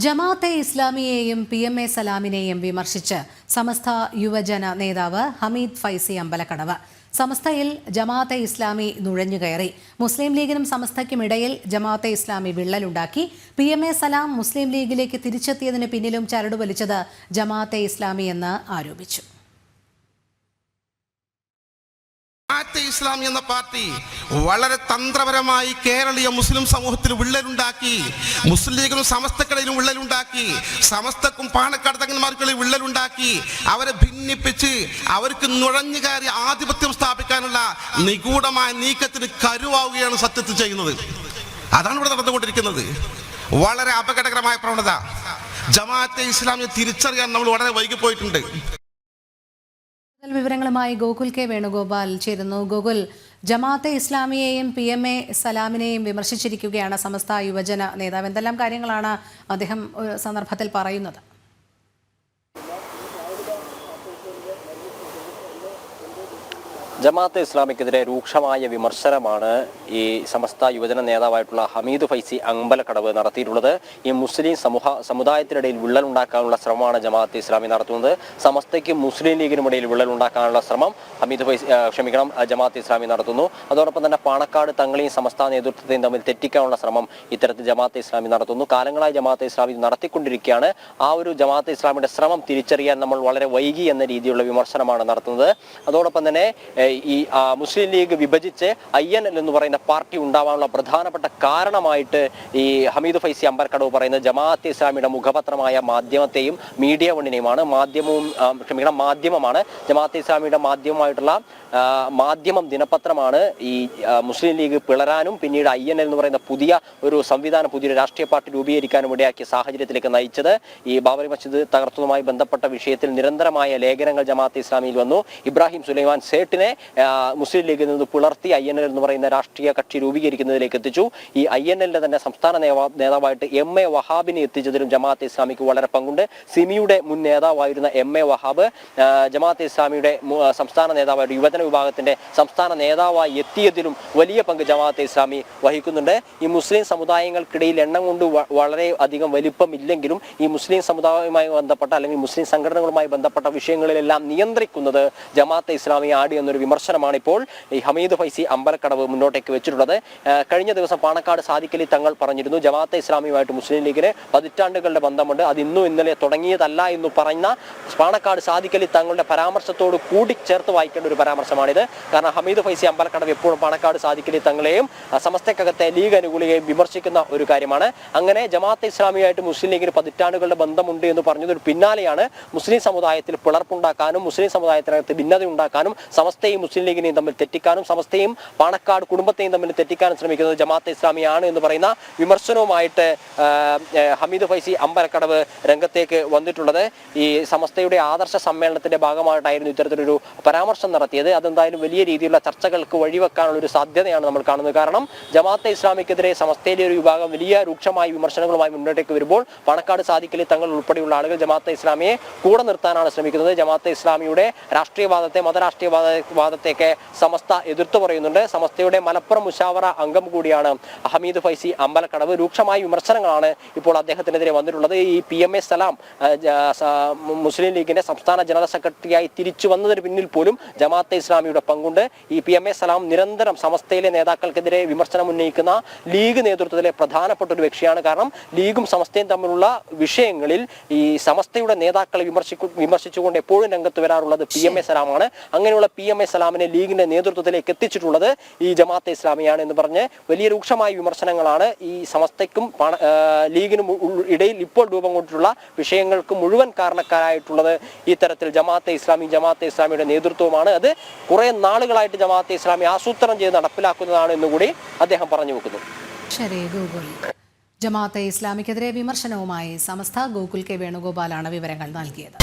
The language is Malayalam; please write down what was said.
ജമാഅത്തെ ഇസ്ലാമിയെയും PMA സലാമിനെയും വിമർശിച്ച് സമസ്ത യുവജന നേതാവ് ഹമീദ് ഫൈസി അമ്പലക്കടവ്. സമസ്തയിൽ ജമാഅത്തെ ഇസ്ലാമി നുഴഞ്ഞുകയറി. മുസ്ലിം ലീഗിനും സമസ്തയ്ക്കുമിടയിൽ ജമാഅത്തെ ഇസ്ലാമി വിള്ളലുണ്ടാക്കി. PMA സലാം മുസ്ലിം ലീഗിലേക്ക് തിരിച്ചെത്തിയതിന് പിന്നിലും ചരടുവലിച്ചത് ജമാഅത്തെ ഇസ്ലാമി എന്ന് ആരോപിച്ചു. ഇസ്ലാമി എന്ന പാർട്ടി വളരെ തന്ത്രപരമായി കേരളീയ മുസ്ലിം സമൂഹത്തിൽ വിള്ളലുണ്ടാക്കി. മുസ്ലിം ലീഗിനും സമസ്തക്കിടയിലും വിള്ളലുണ്ടാക്കി. സമസ്തക്കും പാണക്കാട് തങ്ങന്മാർക്കിടയിൽ വിള്ളലുണ്ടാക്കി. അവരെ ഭിന്നിപ്പിച്ച് അവർക്ക് നുഴഞ്ഞു കയറി ആധിപത്യം സ്ഥാപിക്കാനുള്ള നിഗൂഢമായ നീക്കത്തിന് കരുവാവുകയാണ് സത്യത്തിൽ ചെയ്യുന്നത്. അതാണ് ഇവിടെ നടന്നുകൊണ്ടിരിക്കുന്നത്. വളരെ അപകടകരമായ പ്രവണത. ജമാഅത്തെ ഇസ്ലാമിയെ തിരിച്ചറിയാൻ നമ്മൾ വളരെ വൈകിപ്പോയിട്ടുണ്ട്. വിവരങ്ങളുമായി ഗോകുൽ കെ വേണുഗോപാൽ ചേരുന്നു. ഗോകുൽ, ജമാഅത്തെ ഇസ്ലാമിയെയും PMA സലാമിനെയും വിമർശിച്ചിരിക്കുകയാണ് സമസ്ത യുവജന നേതാവ്. എന്തെല്ലാം കാര്യങ്ങളാണ് അദ്ദേഹം ഒരു സന്ദർഭത്തിൽ പറയുന്നത്? ജമാഅത്തെ ഇസ്ലാമിക്കെതിരെ രൂക്ഷമായ വിമർശനമാണ് ഈ സമസ്ത യുവജന നേതാവായിട്ടുള്ള ഹമീദ് ഫൈസി അമ്പലക്കടവ് നടത്തിയിട്ടുള്ളത്. ഈ മുസ്ലിം സമുദായത്തിനിടയിൽ വിള്ളലുണ്ടാക്കാനുള്ള ശ്രമമാണ് ജമാഅത്തെ ഇസ്ലാമി നടത്തുന്നത്. സമസ്തയ്ക്കും മുസ്ലിം ലീഗിനുമിടയിൽ വിള്ളലുണ്ടാക്കാനുള്ള ശ്രമം ജമാഅത്തെ ഇസ്ലാമി നടത്തുന്നു. അതോടൊപ്പം തന്നെ പാണക്കാട് തങ്ങളെയും സമസ്ത നേതൃത്വത്തെയും തമ്മിൽ തെറ്റിക്കാനുള്ള ശ്രമം ഇത്തരത്തിൽ ജമാഅത്തെ ഇസ്ലാമി നടത്തുന്നു. കാലങ്ങളായി ജമാഅത്തെ ഇസ്ലാമി നടത്തിക്കൊണ്ടിരിക്കുകയാണ്. ആ ഒരു ജമാഅത്തെ ഇസ്ലാമിയുടെ ശ്രമം തിരിച്ചറിയാൻ നമ്മൾ വളരെ വൈകി എന്ന രീതിയിലുള്ള വിമർശനമാണ് നടത്തുന്നത്. അതോടൊപ്പം തന്നെ ഈ മുസ്ലിം ലീഗ് വിഭജിച്ച് INL എന്ന് പറയുന്ന പാർട്ടി ഉണ്ടാവാനുള്ള പ്രധാനപ്പെട്ട കാരണമായിട്ട് ഈ ഹമീദ് ഫൈസി അമ്പലക്കടവ് പറയുന്നത് ജമാഅത്തെ ഇസ്ലാമിയുടെ മുഖപത്രമായ മാധ്യമത്തെയും മീഡിയ വണ്ണിനെയുമാണ്. മാധ്യമമാണ് ജമാഅത്തെ ഇസ്ലാമിയുടെ മാധ്യമമായിട്ടുള്ള മാധ്യമം ദിനപത്രമാണ് ഈ മുസ്ലിം ലീഗ് പിളരാനും പിന്നീട് INL എന്ന് പറയുന്ന പുതിയ ഒരു സംവിധാനം, പുതിയൊരു രാഷ്ട്രീയ പാർട്ടി രൂപീകരിക്കാനും ഇടയാക്കിയ സാഹചര്യത്തിലേക്ക് നയിച്ചത്. ഈ ബാബറി മസ്ജിദ് തകർത്തതുമായി ബന്ധപ്പെട്ട വിഷയത്തിൽ നിരന്തരമായ ലേഖനങ്ങൾ ജമാഅത്തെ ഇസ്ലാമിയിൽ വന്നു. ഇബ്രാഹിം സുലൈമാൻ സേട്ടിനെ മുസ്ലിം ലീഗിൽ നിന്ന് പുലർത്തി INL എന്ന് പറയുന്ന രാഷ്ട്രീയ കക്ഷി രൂപീകരിക്കുന്നതിലേക്ക് എത്തിച്ചു. ഈ INLന്റെ തന്നെ സംസ്ഥാന നേതാവായിട്ട് MA വഹാബിനെ എത്തിച്ചതിലും ജമാഅത്തെ ഇസ്ലാമിക്ക് വളരെ പങ്കുണ്ട്. സിമിയുടെ മുൻ നേതാവായിരുന്ന MA വഹാബ് ജമാഅത്തെ ഇസ്ലാമിയുടെ സംസ്ഥാന നേതാവായിട്ട് യുവജന വിഭാഗത്തിന്റെ സംസ്ഥാന നേതാവായി എത്തിയതിലും വലിയ പങ്ക് ജമാഅത്തെ ഇസ്ലാമി വഹിക്കുന്നുണ്ട്. ഈ മുസ്ലിം സമുദായങ്ങൾക്കിടയിൽ എണ്ണം കൊണ്ട് വളരെ അധികം വലിപ്പമില്ലെങ്കിലും ഈ മുസ്ലിം സമുദായവുമായി ബന്ധപ്പെട്ട അല്ലെങ്കിൽ മുസ്ലിം സംഘടനകളുമായി ബന്ധപ്പെട്ട വിഷയങ്ങളിലെല്ലാം നിയന്ത്രിക്കുന്നത് ജമാഅത്തെ ഇസ്ലാമി ആടി എന്നൊരു വിമർശനമാണ് ഇപ്പോൾ ഈ ഹമീദ് ഫൈസി അമ്പലക്കടവ് മുന്നോട്ടേക്ക് വെച്ചിട്ടുള്ളത്. കഴിഞ്ഞ ദിവസം പാണക്കാട് സാദിഖലി തങ്ങൾ പറഞ്ഞിരുന്നു ജമാഅത്തെ ഇസ്ലാമിയുമായിട്ട് മുസ്ലിം ലീഗിന് പതിറ്റാണ്ടുകളുടെ ബന്ധമുണ്ട്, അത് ഇന്നും ഇന്നലെ തുടങ്ങിയതല്ല എന്ന് പറയുന്ന പാണക്കാട് സാദിഖലി തങ്ങളുടെ പരാമർശത്തോട് കൂടി ചേർത്ത് വായിക്കേണ്ട ഒരു പരാമർശമാണിത്. കാരണം ഹമീദ് ഫൈസി അമ്പലക്കടവ് എപ്പോഴും പാണക്കാട് സാദിഖലി തങ്ങളെയും സമസ്തക്കകത്തെ ലീഗ് അനുകൂലിയെയും വിമർശിക്കുന്ന ഒരു കാര്യമാണ്. അങ്ങനെ ജമാഅത്തെ ഇസ്ലാമിയായിട്ട് മുസ്ലിം ലീഗിന് പതിറ്റാണ്ടുകളുടെ ബന്ധമുണ്ട് എന്ന് പറഞ്ഞതിന് പിന്നാലെയാണ് മുസ്ലിം സമുദായത്തിൽ പിളർപ്പുണ്ടാക്കാനും മുസ്ലിം സമുദായത്തിനകത്ത് ഭിന്നത ഉണ്ടാക്കാനും സമസ്തയും മുസ്ലിം ലീഗിനെയും തമ്മിൽ തെറ്റിക്കാനും സമസ്തയും പാണക്കാട് കുടുംബത്തെയും തമ്മിൽ തെറ്റിക്കാനും ശ്രമിക്കുന്നത് ജമാഅത്തെ ഇസ്ലാമിയാണ് എന്ന് പറയുന്ന വിമർശനവുമായിട്ട് ഹമീദ് ഫൈസി അമ്പലക്കടവ് രംഗത്തേക്ക് വന്നിട്ടുള്ളത്. ഈ സമസ്തയുടെ ആദർശ സമ്മേളനത്തിന്റെ ഭാഗമായിട്ടായിരുന്നു ഇത്തരത്തിലൊരു പരാമർശം നടത്തിയത്. അതെന്തായാലും വലിയ രീതിയിലുള്ള ചർച്ചകൾക്ക് വഴിവെക്കാനുള്ള ഒരു സാധ്യതയാണ് നമ്മൾ കാണുന്നത്. കാരണം ജമാഅത്തെ ഇസ്ലാമിക്കെതിരെ സമസ്തയിലെ ഒരു വിഭാഗം വലിയ രൂക്ഷമായ വിമർശനങ്ങളുമായി മുന്നോട്ടേക്ക് വരുമ്പോൾ പാണക്കാട് സാദിഖലി തങ്ങൾ ഉൾപ്പെടെയുള്ള ആളുകൾ ജമാഅത്തെ ഇസ്ലാമിയെ കൂടെ നിർത്താനാണ് ശ്രമിക്കുന്നത്. ജമാഅത്തെ ഇസ്ലാമിയുടെ രാഷ്ട്രീയവാദത്തെ മതരാഷ്ട്രീയവാദത്തെയൊക്കെ സമസ്ത എതിർത്ത് പറയുന്നുണ്ട്. സമസ്തയുടെ മലപ്പുറം മുശാവറ അംഗം കൂടിയാണ് ഹമീദ് ഫൈസി അമ്പലക്കടവ്. രൂക്ഷമായ വിമർശനങ്ങളാണ് ഇപ്പോൾ അദ്ദേഹത്തിനെതിരെ വന്നിട്ടുള്ളത്. ഈ PMA സലാം മുസ്ലിം ലീഗിന്റെ സംസ്ഥാന ജനറൽ സെക്രട്ടറിയായി തിരിച്ചു വന്നതിന് പിന്നിൽ പോലും ജമാഅത്തെ ഇസ്ലാമിയുടെ പങ്കുണ്ട്. ഈ PMA സലാം നിരന്തരം സമസ്തയിലെ നേതാക്കൾക്കെതിരെ വിമർശനം ഉന്നയിക്കുന്ന ലീഗ് നേതൃത്വത്തിലെ പ്രധാനപ്പെട്ട ഒരു വ്യക്തിയാണ്. കാരണം ലീഗും സമസ്തയും തമ്മിലുള്ള വിഷയങ്ങളിൽ ഈ സമസ്തയുടെ നേതാക്കളെ വിമർശിച്ചുകൊണ്ട് എപ്പോഴും രംഗത്ത് വരാറുള്ളത് PMA സലാമാണ്. അങ്ങനെയുള്ള PMA സലാമിനെ ലീഗിന്റെ നേതൃത്വത്തിലേക്ക് എത്തിച്ചിട്ടുള്ളത് ഈ ജമാഅത്തെ ഇസ്ലാമിയാണ് എന്ന് പറഞ്ഞ് വലിയ രൂക്ഷമായ വിമർശനങ്ങളാണ് ഈ സമസ്തയ്ക്കും ലീഗിനും ഇടയിൽ ഇപ്പോൾ രൂപം കൊണ്ടിട്ടുള്ള വിഷയങ്ങൾക്ക് മുഴുവൻ കാരണക്കാരായിട്ടുള്ളത്. ഇത്തരത്തിൽ ജമാഅത്തെ ഇസ്ലാമിയുടെ നേതൃത്വമാണ്. അത് കുറെ നാളുകളായിട്ട് ജമാഅത്തെ ഇസ്ലാമി ആസൂത്രണം ചെയ്ത് നടപ്പിലാക്കുന്നതാണ് എന്നുകൂടി അദ്ദേഹം പറഞ്ഞു വെക്കുന്നു. ശരി ഗോകുൽ, ജമാഅത്തെ ഇസ്ലാമിക്കെതിരെ വിമർശനവുമായി സമസ്ത ഗോകുൽ കെ വേണുഗോപാലാണ് വിവരങ്ങൾ നൽകിയത്.